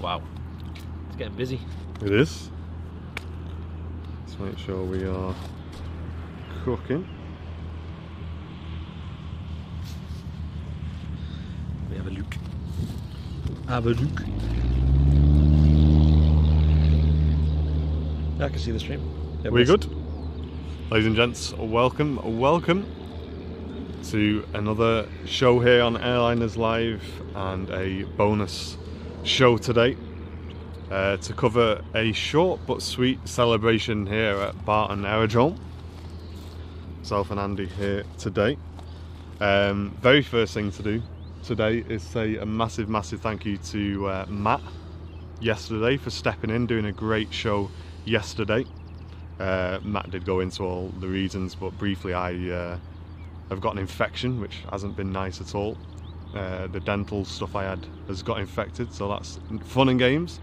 Wow, it's getting busy. It is. Let's make sure we are cooking. We have a look. Have a look. I can see the stream. We good? Ladies and gents, welcome to another show here on Airliners Live, and a bonus show today to cover a short but sweet celebration here at Barton Aerodrome. Myself and Andy here today. Very first thing to do today is say a massive thank you to Matt yesterday for stepping in, doing a great show yesterday. Matt did go into all the reasons, but briefly I've got an infection which hasn't been nice at all. The dental stuff I had has got infected, so that's fun and games.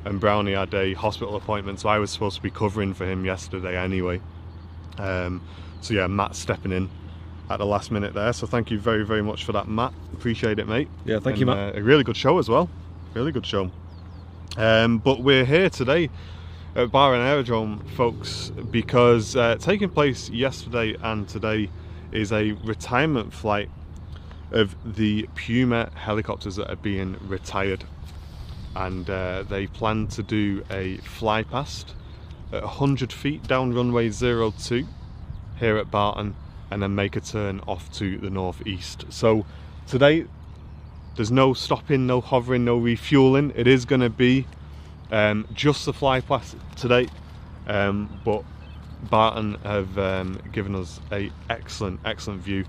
And Brownie had a hospital appointment, so I was supposed to be covering for him yesterday anyway. So yeah, Matt stepping in at the last minute there, so thank you very much for that, Matt. Appreciate it, mate. Yeah, thank you, Matt. A really good show as well, really good show. But we're here today at Barton Aerodrome, folks, because taking place yesterday and today is a retirement flight of the Puma helicopters that are being retired, and they plan to do a Flypast at 100 feet down runway 02 here at Barton, and then make a turn off to the northeast. So today there's no stopping, no hovering, no refueling. It is going to be just the Flypast today, but Barton have given us a excellent view,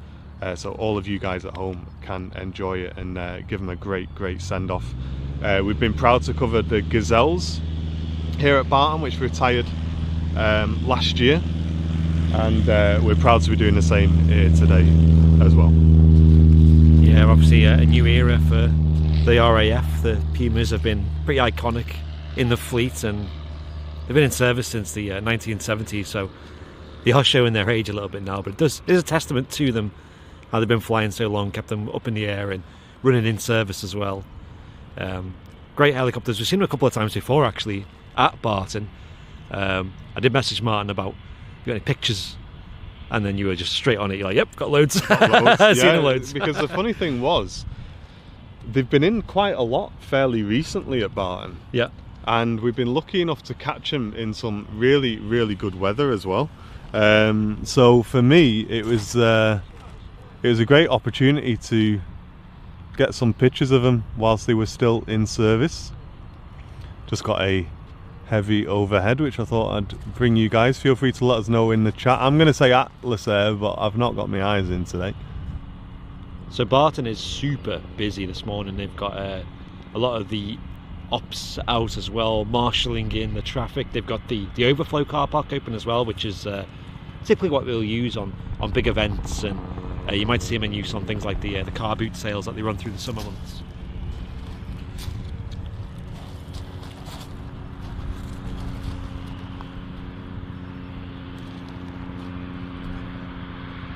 so all of you guys at home can enjoy it and give them a great send-off. We've been proud to cover the Gazelles here at Barton, which retired last year, and we're proud to be doing the same here today as well. Yeah, obviously a new era for the RAF. The Pumas have been pretty iconic in the fleet, and they've been in service since the 1970s, so they are showing their age a little bit now, but it is a testament to them, how they've been flying so long, kept them up in the air and running in service as well. Great helicopters. We've seen them a couple of times before actually at Barton. I did message Martin about, you got any pictures? And then you were just straight on it. You're like, yep, got loads. Yeah, seen loads. Because the funny thing was, they've been in quite a lot fairly recently at Barton. Yeah. And we've been lucky enough to catch them in some really good weather as well. So for me, it was a great opportunity to get some pictures of them whilst they were still in service. Just got a heavy overhead, which I thought I'd bring you guys. Feel free to let us know in the chat. I'm going to say Atlas Air, but I've not got my eyes in today. So Barton is super busy this morning. They've got a lot of the ops out as well, marshalling in the traffic. They've got the overflow car park open as well, which is typically what they'll use on big events, and you might see them in use on things like the car boot sales that they run through the summer months.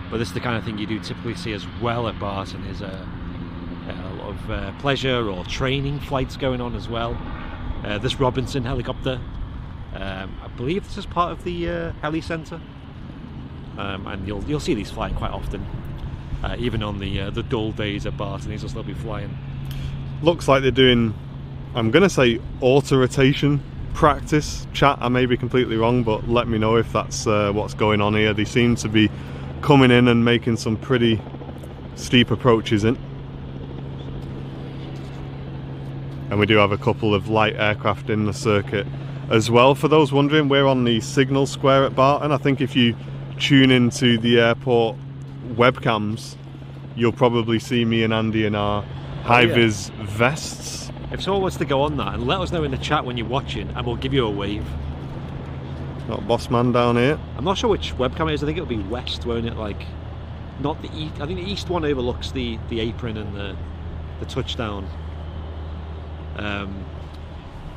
But this is the kind of thing you do typically see as well at Barton, is a lot of pleasure or training flights going on as well. This Robinson helicopter, I believe this is part of the heli centre, and you'll see these flying quite often, even on the dull days at Barton. These will still be flying. Looks like they're doing, I'm going to say, auto rotation practice. Chat, I may be completely wrong, but let me know if that's what's going on here. They seem to be coming in and making some pretty steep approaches in. And we do have a couple of light aircraft in the circuit as well. For those wondering, we're on the signal square at Barton. I think if you tune into the airport webcams, you'll probably see me and Andy in our high-vis vests. If someone wants to go on that, and let us know in the chat when you're watching, and we'll give you a wave. Got Boss Man down here. I'm not sure which webcam it is. I think it'll be west, won't it? Like, not the east. I think the east one overlooks the apron and the touchdown.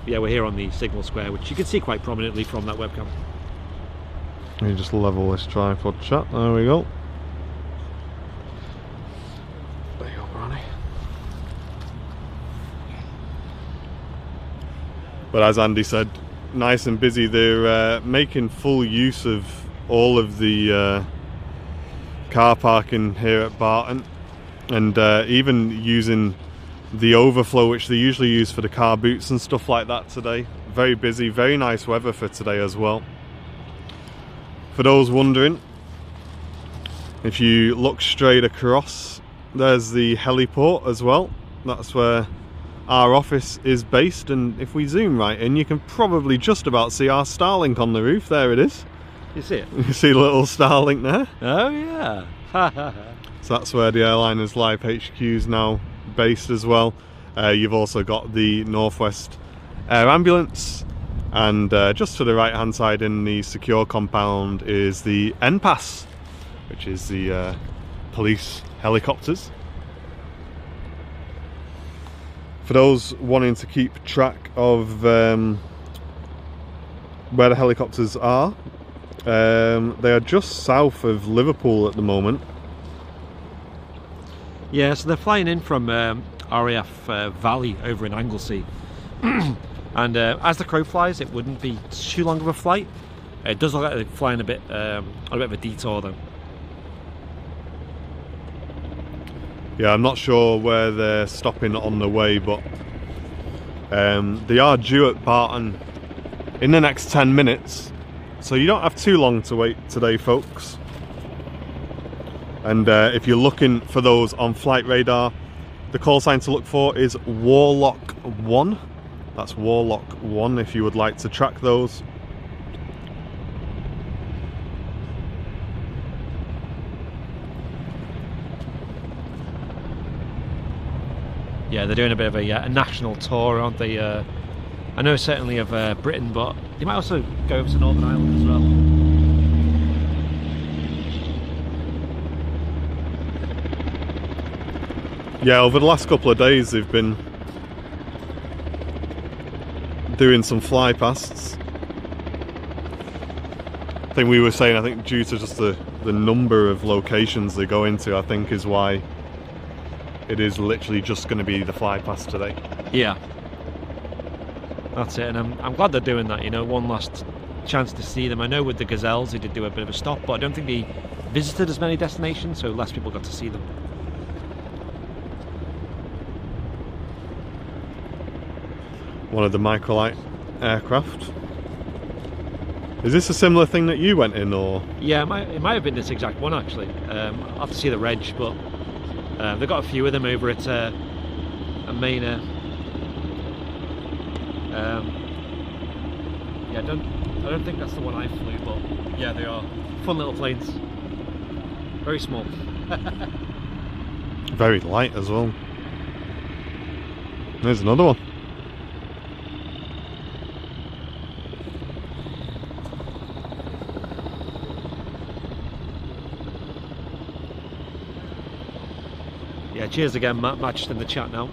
Yeah, we're here on the signal square, which you can see quite prominently from that webcam. Let me just level this tripod, chat. There we go. There you go, Ronnie. But as Andy said, nice and busy. They're making full use of all of the car parking here at Barton, and even using the overflow which they usually use for the car boots and stuff like that today. Very busy, very nice weather for today as well. For those wondering, if you look straight across, there's the heliport as well. That's where our office is based, and if we zoom right in, you can probably just about see our Starlink on the roof. There it is. You see it? You see the little Starlink there? Oh yeah. So that's where the airliner's live HQ is now based as well. You've also got the Northwest Air Ambulance, and just to the right hand side in the secure compound is the NPAS, which is the police helicopters. For those wanting to keep track of where the helicopters are, they are just south of Liverpool at the moment. Yeah, so they're flying in from RAF Valley over in Anglesey. And as the crow flies, it wouldn't be too long of a flight. It does look like they're flying a bit on a bit of a detour though. Yeah, I'm not sure where they're stopping on the way, but they are due at Barton in the next 10 minutes. So you don't have too long to wait today, folks. And if you're looking for those on flight radar, the call sign to look for is Warlock 1. That's Warlock 1 if you would like to track those. Yeah, they're doing a bit of a national tour, aren't they? I know certainly of Britain, but they might also go over to Northern Ireland as well. Yeah, over the last couple of days they've been doing some flypasts. I think we were saying, I think due to just the number of locations they go into, I think is why it is literally just going to be the flypast today. Yeah, that's it, and I'm glad they're doing that, you know, one last chance to see them. I know with the Gazelles they did do a bit of a stop, but I don't think they visited as many destinations, so less people got to see them. One of the microlight aircraft. Is this a similar thing that you went in, or? Yeah, it might have been this exact one actually. I'll have to see the reg, but they've got a few of them over at a main yeah, I don't think that's the one I flew, but yeah, they are fun little planes. Very small. Very light as well. There's another one. Yeah, cheers again, Matt. Matt just in the chat now.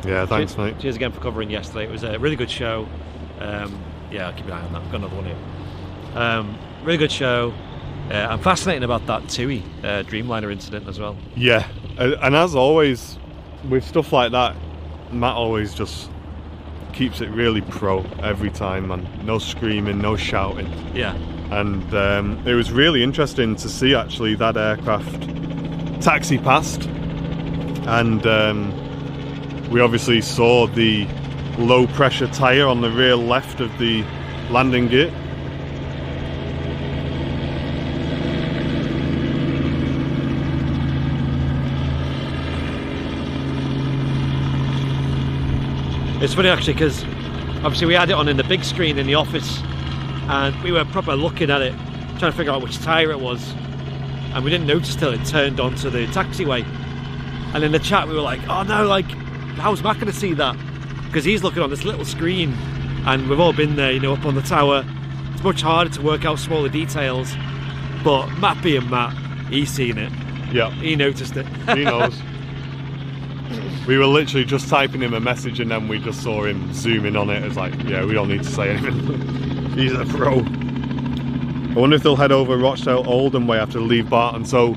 Yeah, thanks, mate. Cheers again for covering yesterday. It was a really good show. Yeah, I'll keep an eye on that. I've got another one here. Really good show. I'm fascinated about that TUI Dreamliner incident as well. Yeah, and as always with stuff like that, Matt always just keeps it really pro every time, man. No screaming, no shouting. Yeah. And it was really interesting to see actually that aircraft taxi past, and we obviously saw the low pressure tyre on the rear left of the landing gear. It's funny actually, because obviously we had it on in the big screen in the office, and we were proper looking at it, trying to figure out which tyre it was, and we didn't notice till it turned onto the taxiway. And in the chat we were like, oh no, like, how's Matt going to see that? Because he's looking on this little screen, and we've all been there, you know, up on the tower. It's much harder to work out smaller details, but Matt being Matt, he's seen it. Yeah, he noticed it. He knows. We were literally just typing him a message, and then we just saw him zooming on it. It's like, yeah, we don't need to say anything. He's a pro. I wonder if they'll head over Rochdale Oldham way after they leave Barton. So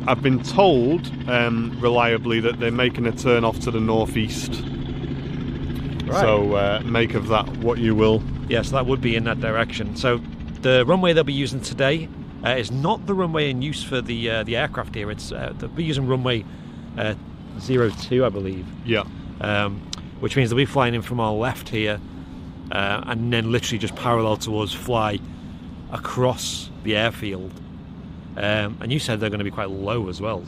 I've been told reliably that they're making a turn off to the northeast. Right. So make of that what you will. Yeah, so that would be in that direction. So the runway they'll be using today is not the runway in use for the aircraft here. It's they'll be using runway 02, I believe. Yeah. Which means they'll be flying in from our left here, and then literally just parallel to us fly across the airfield. And you said they're going to be quite low as well.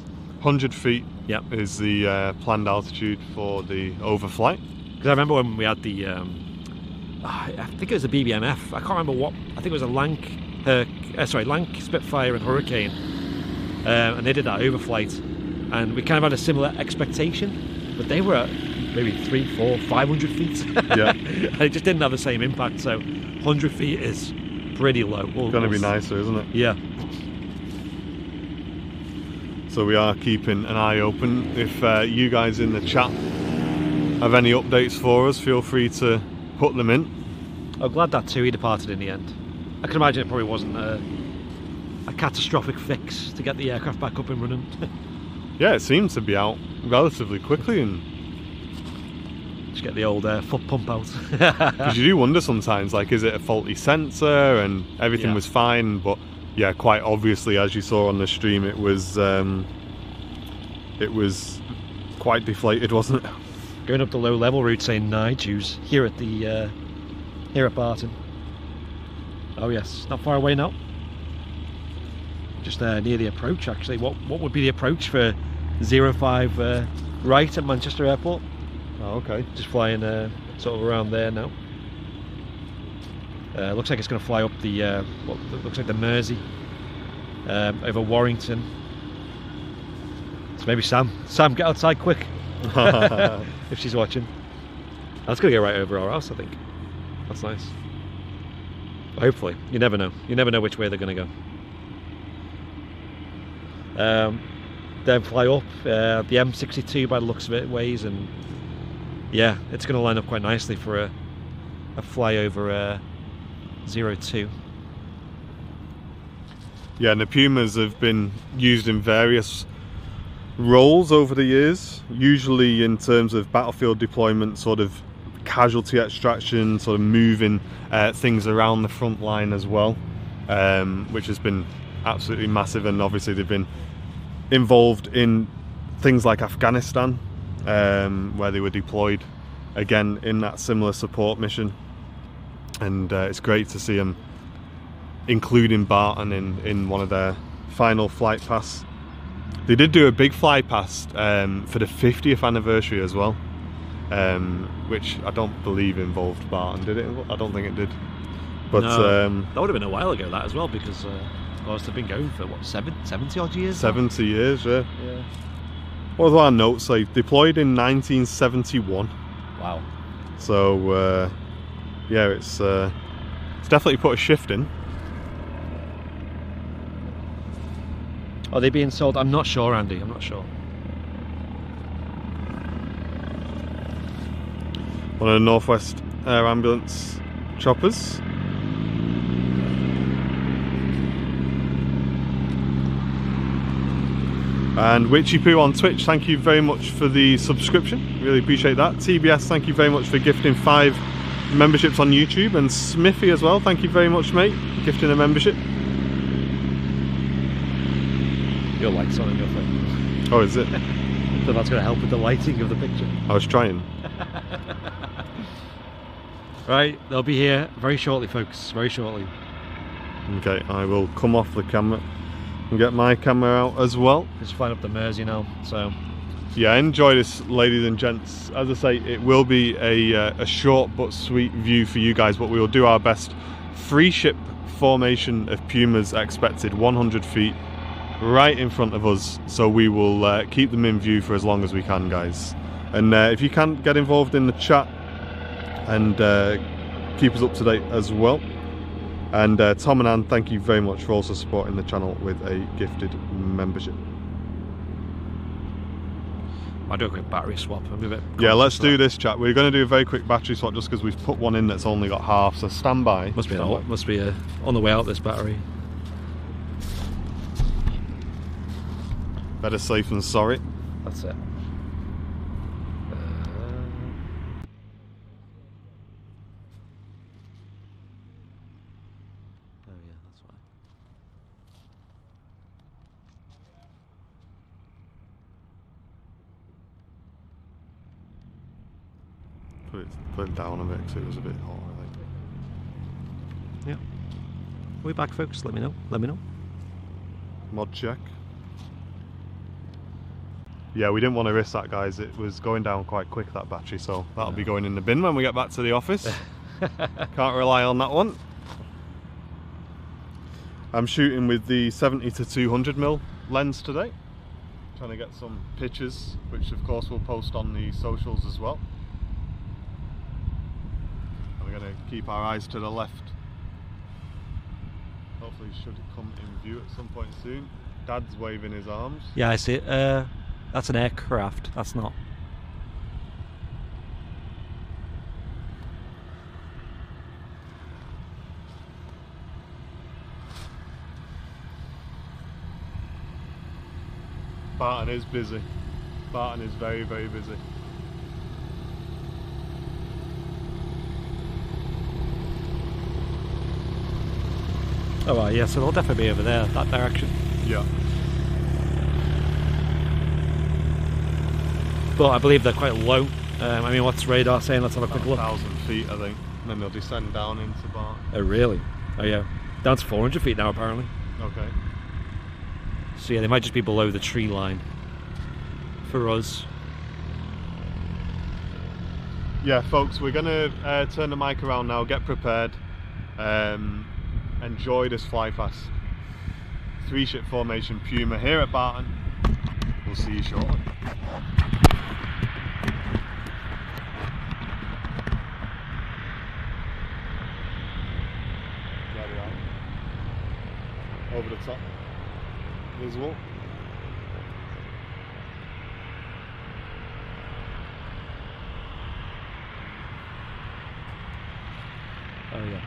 100 feet Yep. is the planned altitude for the overflight. Because I remember when we had the, I think it was a BBMF. I can't remember what. I think it was a Lank Spitfire and Hurricane, and they did that overflight, and we kind of had a similar expectation, but they were at maybe 300, 400, 500 feet. Yeah. And it just didn't have the same impact. So 100 feet is pretty low. It's going to be nicer, isn't it? Yeah. So we are keeping an eye open. If you guys in the chat have any updates for us, feel free to put them in. I'm glad that TUI departed in the end. I can imagine it probably wasn't a catastrophic fix to get the aircraft back up and running. Yeah, it seems to be out relatively quickly, and Just get the old foot pump out. because you do wonder sometimes, like, is it a faulty sensor? And everything was fine, but yeah, quite obviously, as you saw on the stream, it was quite deflated, wasn't it? Going up the low level route saying Nigews here at the here at Barton. Oh yes, not far away now. Just near the approach actually. What would be the approach for 05 right at Manchester Airport? Oh, okay. Just flying sort of around there now. Looks like it's going to fly up the what looks like the Mersey over Warrington. So maybe Sam, get outside quick. If she's watching. That's going to go right over our house, I think. That's nice. Hopefully. You never know. You never know which way they're going to go. Then fly up the M62 by the looks of it ways, and yeah, it's going to line up quite nicely for a flyover 02. Yeah, and the Pumas have been used in various roles over the years, usually in terms of battlefield deployment, sort of casualty extraction, sort of moving things around the front line as well, which has been absolutely massive. And obviously they've been involved in things like Afghanistan, where they were deployed again in that similar support mission, and it's great to see them including Barton in one of their final flight pasts. They did do a big fly past for the 50th anniversary as well, which I don't believe involved Barton, did it? I don't think it did. But no, that would have been a while ago, that as well, because they've been going for what, 70 odd years? 70 years, yeah. Yeah. What are our notes like? Deployed in 1971. Wow. So yeah, it's definitely put a shift in. Are they being sold? I'm not sure, Andy. I'm not sure. One of the Northwest Air Ambulance choppers. And Witchy Poo on Twitch, thank you very much for the subscription. Really appreciate that. TBS, thank you very much for gifting 5 memberships on YouTube. And Smithy as well, thank you very much, mate, for gifting a membership. Your light's on in your phone. Oh, is it? So that's going to help with the lighting of the picture. I was trying. Right, they'll be here very shortly, folks. Very shortly. Okay, I will come off the camera and get my camera out as well. Just flying up the Mersey now, so... Yeah, enjoy this, ladies and gents. As I say, it will be a short but sweet view for you guys, but we will do our best. Free ship formation of Pumas expected, 100 feet. Right in front of us, so we will keep them in view for as long as we can, guys. And if you can, get involved in the chat and keep us up to date as well. And Tom and Ann, thank you very much for also supporting the channel with a gifted membership. I'll do a quick battery swap. Yeah, let's do this, chat. We're going to do a very quick battery swap just because we've put one in that's only got half, so stand by. Must be on the way out, this battery. Better safe than sorry. That's it. Put it down a bit because it was a bit hot, I think. Yeah. We're back, folks. Let me know. Let me know. Mod check. Yeah, we didn't want to risk that, guys. It was going down quite quick, that battery, so that'll be going in the bin when we get back to the office. Can't rely on that one. I'm shooting with the 70 to 200mm lens today. Trying to get some pictures, which of course we'll post on the socials as well. And we're going to keep our eyes to the left. Hopefully should come in view at some point soon. Dad's waving his arms. Yeah, I see it. That's an aircraft. That's not. Barton is busy. Barton is very, very busy. Oh, right, yeah, so they'll definitely be over there, that direction. Yeah. But I believe they're quite low. I mean, what's radar saying? Let's have a quick look. 1,000 feet, I think. And then they'll descend down into Barton. Oh, really? Oh, yeah. Down to 400 feet now, apparently. Okay. So, yeah, they might just be below the tree line for us. Yeah, folks, we're going to turn the mic around now, get prepared. Enjoy this Flypast. 3-ship formation Puma here at Barton. We'll see you shortly. There we are. Over the top. Visual. Oh, yeah.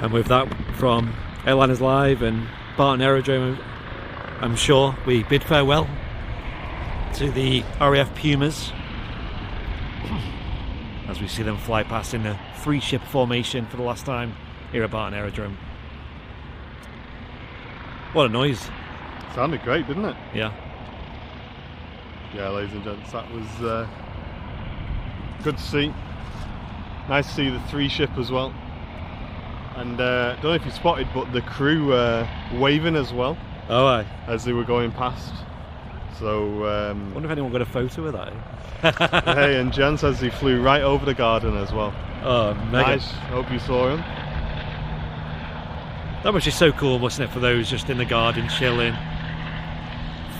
And with that, from Airliners Live and Barton Aerodrome, I'm sure we bid farewell to the RAF Pumas as we see them fly past in a 3-ship formation for the last time here at Barton Aerodrome. What a noise. Sounded great, didn't it? Yeah. Yeah, ladies and gents, that was good to see. Nice to see the 3-ship as well. And don't know if you spotted, but the crew waving as well. Oh, aye. As they were going past. So I wonder if anyone got a photo of that. Hey, and Jen says he flew right over the garden as well. Oh, mega. Nice. Hope you saw him. That must be so cool, wasn't it, for those just in the garden chilling,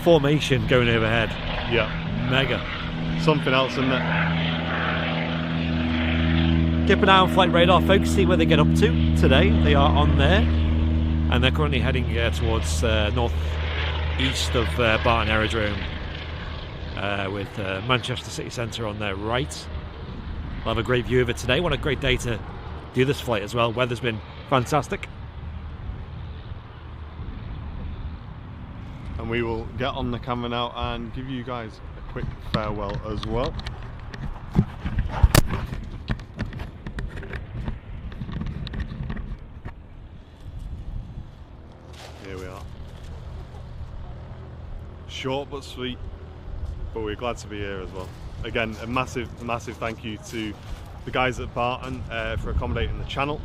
formation going overhead. Yeah. Mega. Something else, isn't it? Keep an eye on flight radar, folks, see where they get up to today. They are on there, and they're currently heading towards north-east of Barton Aerodrome, with Manchester City Centre on their right. We'll have a great view of it today. What a great day to do this flight as well. Weather's been fantastic. And we will get on the camera now and give you guys a quick farewell as well. Here we are. Short but sweet, but we're glad to be here as well. Again, a massive thank you to the guys at Barton for accommodating the channel,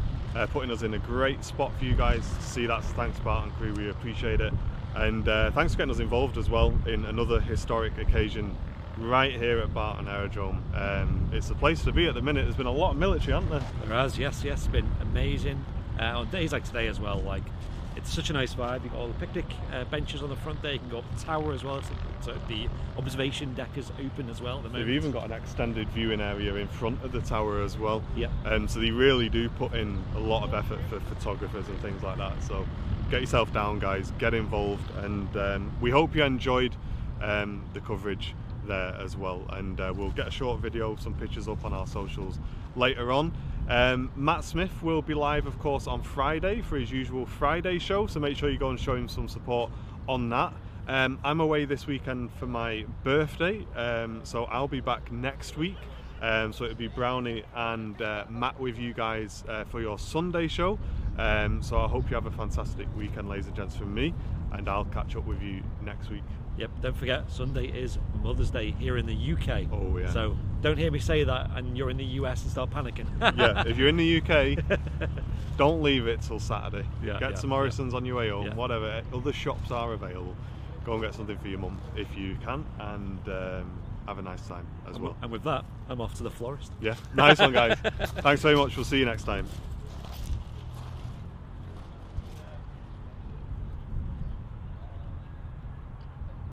putting us in a great spot for you guys to see that. So thanks, Barton crew, we appreciate it. And thanks for getting us involved as well in another historic occasion right here at Barton Aerodrome. It's the place to be at the minute. There's been a lot of military, hasn't there? There has, yes, it's been amazing. On days like today as well, like, it's such a nice vibe. You've got all the picnic benches on the front there. You can go up the tower as well. So the observation deck is open as well at the moment. They've even got an extended viewing area in front of the tower as well. Yeah. So they really do put in a lot of effort for photographers and things like that. So get yourself down, guys, get involved, and we hope you enjoyed the coverage there as well. And we'll get a short video, some pictures up on our socials later on. Matt Smith will be live, of course, on Friday for his usual Friday show, so make sure you go and show him some support on that. I'm away this weekend for my birthday, so I'll be back next week. So it'll be Brownie and Matt with you guys for your Sunday show. So I hope you have a fantastic weekend, ladies and gents, from me, and I'll catch up with you next week. Yep, don't forget, Sunday is Mother's Day here in the UK. Oh yeah. So don't hear me say that and you're in the US and start panicking. Yeah, if you're in the UK, don't leave it till Saturday. Get to Morrison's on your way home, whatever. Other shops are available. Go and get something for your mum if you can, and have a nice time as well. And with that, I'm off to the florist. Yeah, nice one, guys. Thanks very much. We'll see you next time.